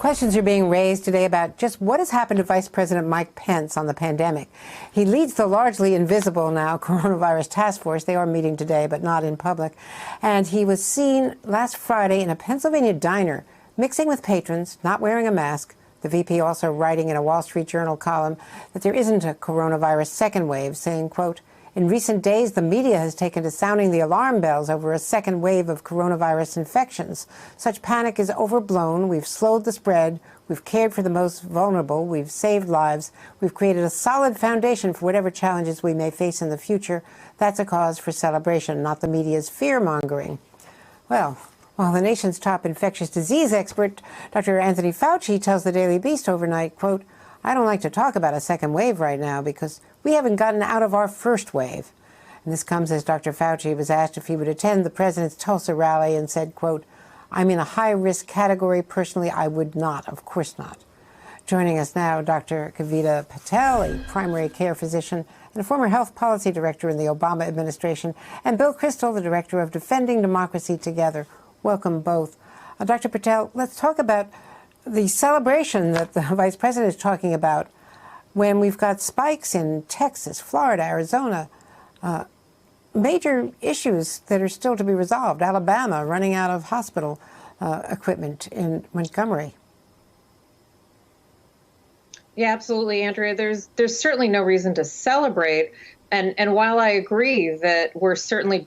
Questions are being raised today about just what has happened to Vice President Mike Pence on the pandemic. He leads the largely invisible now coronavirus task force. They are meeting today, but not in public. And he was seen last Friday in a Pennsylvania diner, mixing with patrons, not wearing a mask. The VP also writing in a Wall Street Journal column that there isn't a coronavirus second wave, saying, quote, "In recent days, the media has taken to sounding the alarm bells over a second wave of coronavirus infections. Such panic is overblown. We've slowed the spread. We've cared for the most vulnerable. We've saved lives. We've created a solid foundation for whatever challenges we may face in the future. That's a cause for celebration, not the media's fear-mongering." Well, while the nation's top infectious disease expert, Dr. Anthony Fauci, tells the Daily Beast overnight, quote, "I don't like to talk about a second wave right now because we haven't gotten out of our first wave." And this comes as Dr. Fauci was asked if he would attend the president's Tulsa rally and said, quote, "I'm in a high-risk category. Personally, I would not. Of course not." Joining us now, Dr. Kavita Patel, a primary care physician and a former health policy director in the Obama administration, and Bill Kristol, the director of Defending Democracy Together. Welcome both. Dr. Patel, let's talk about the celebration that the vice president is talking about when we've got spikes in Texas, Florida, Arizona, major issues that are still to be resolved. Alabama running out of hospital equipment in Montgomery. Yeah, absolutely, Andrea. There's certainly no reason to celebrate. And while I agree that we're certainly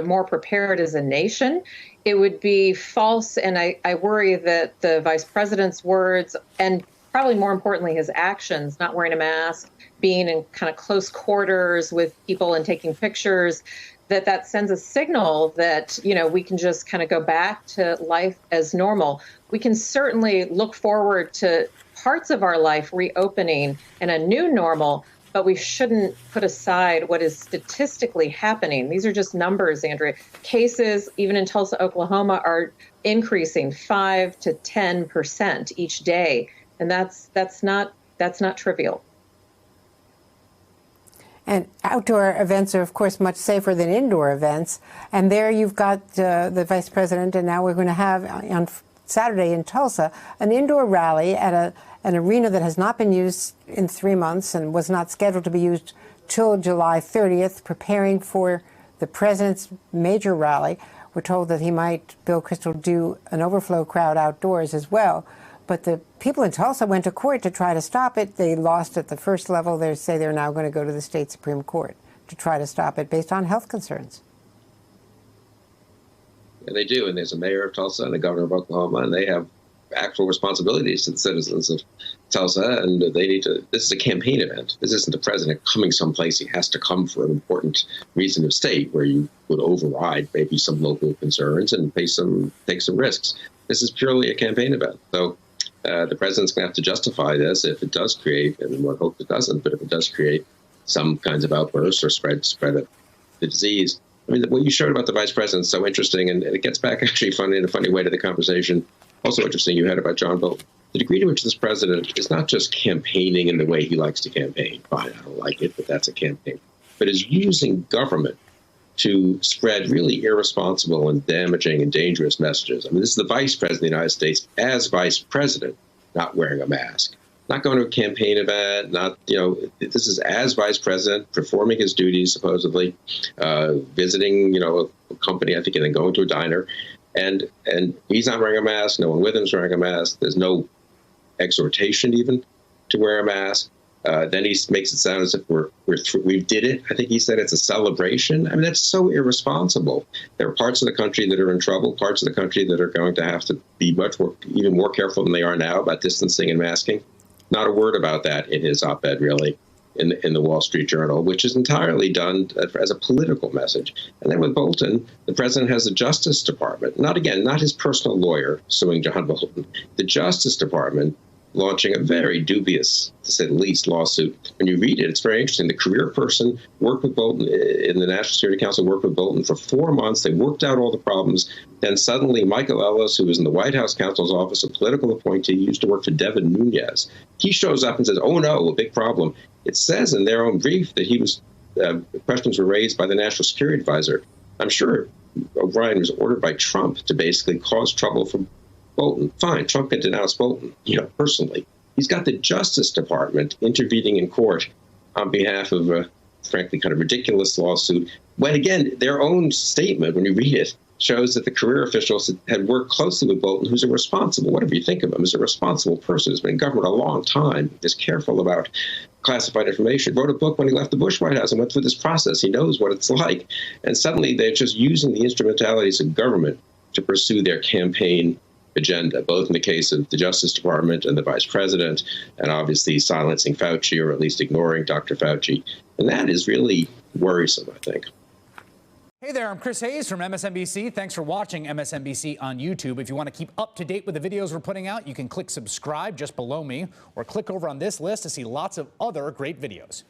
more prepared as a nation, it would be false. And I worry that the vice president's words, and probably more importantly, his actions, not wearing a mask, being in kind of close quarters with people and taking pictures, that sends a signal that, we can just kind of go back to life as normal. We can certainly look forward to parts of our life reopening and a new normal, but we shouldn't put aside what is statistically happening. These are just numbers, Andrea. Cases, even in Tulsa, Oklahoma, are increasing 5 to 10% each day, and that's not trivial. And outdoor events are, of course, much safer than indoor events. And there you've got the vice president, and now we're going to have on Saturday in Tulsa an indoor rally at an arena that has not been used in 3 months and was not scheduled to be used till July 30th, preparing for the president's major rally. We're told that he might, Bill Kristol, do an overflow crowd outdoors as well. But the people in Tulsa went to court to try to stop it. They lost at the first level. They say they're now going to go to the state Supreme Court to try to stop it based on health concerns. Yeah, they do. And there's a mayor of Tulsa and a governor of Oklahoma, and they have actual responsibilities to the citizens of Tulsa, and they need to. This is a campaign event. This isn't the president coming someplace he has to come for an important reason of state where you would override maybe some local concerns and take some risks. This is purely a campaign event. So the president's going to have to justify this if it does create, and one hopes it doesn't, but if it does create some kinds of outbursts or spread of the disease. I mean, what you showed about the vice president is so interesting, and it gets back actually in a funny way to the conversation. Also interesting you had about John Bolton. The degree to which this president is not just campaigning in the way he likes to campaign. Fine, I don't like it, but that's a campaign. But is using government to spread really irresponsible and damaging and dangerous messages. I mean, this is the vice president of the United States as vice president, not wearing a mask, not going to a campaign event, this is as vice president performing his duties, supposedly, visiting, a company, I think, and then going to a diner. And he's not wearing a mask. No one with him is wearing a mask. There's no exhortation even to wear a mask. Then he makes it sound as if we did it. I think he said it's a celebration. I mean, that's so irresponsible. There are parts of the country that are in trouble, parts of the country that are going to have to be even more careful than they are now about distancing and masking. Not a word about that in his op-ed, really, in the Wall Street Journal, which is entirely done as a political message. And then with Bolton, the president has the Justice Department, not his personal lawyer suing John Bolton, the Justice Department launching a very dubious, to say the least, lawsuit. When you read it, it's very interesting. The career person worked with Bolton in the National Security Council, worked with Bolton for 4 months. They worked out all the problems. Then suddenly Michael Ellis, who was in the White House counsel's office, a political appointee, used to work for Devin Nunes. He shows up and says, oh, no, a big problem. It says in their own brief that he was questions were raised by the National Security Advisor. I'm sure O'Brien was ordered by Trump to basically cause trouble for Bolton. Fine, Trump can denounce Bolton, personally. He's got the Justice Department intervening in court on behalf of a, frankly, kind of ridiculous lawsuit, when, again, their own statement, when you read it, shows that the career officials had worked closely with Bolton, who's a responsible, whatever you think of him, is a responsible person, who's been in government a long time, is careful about classified information, wrote a book when he left the Bush White House and went through this process. He knows what it's like. And suddenly they're just using the instrumentalities of government to pursue their campaign agenda, both in the case of the Justice Department and the Vice President, and obviously silencing Fauci, or at least ignoring Dr. Fauci. And that is really worrisome, I think. Hey there, I'm Chris Hayes from MSNBC. Thanks for watching MSNBC on YouTube. If you want to keep up to date with the videos we're putting out, you can click subscribe just below me, or click over on this list to see lots of other great videos.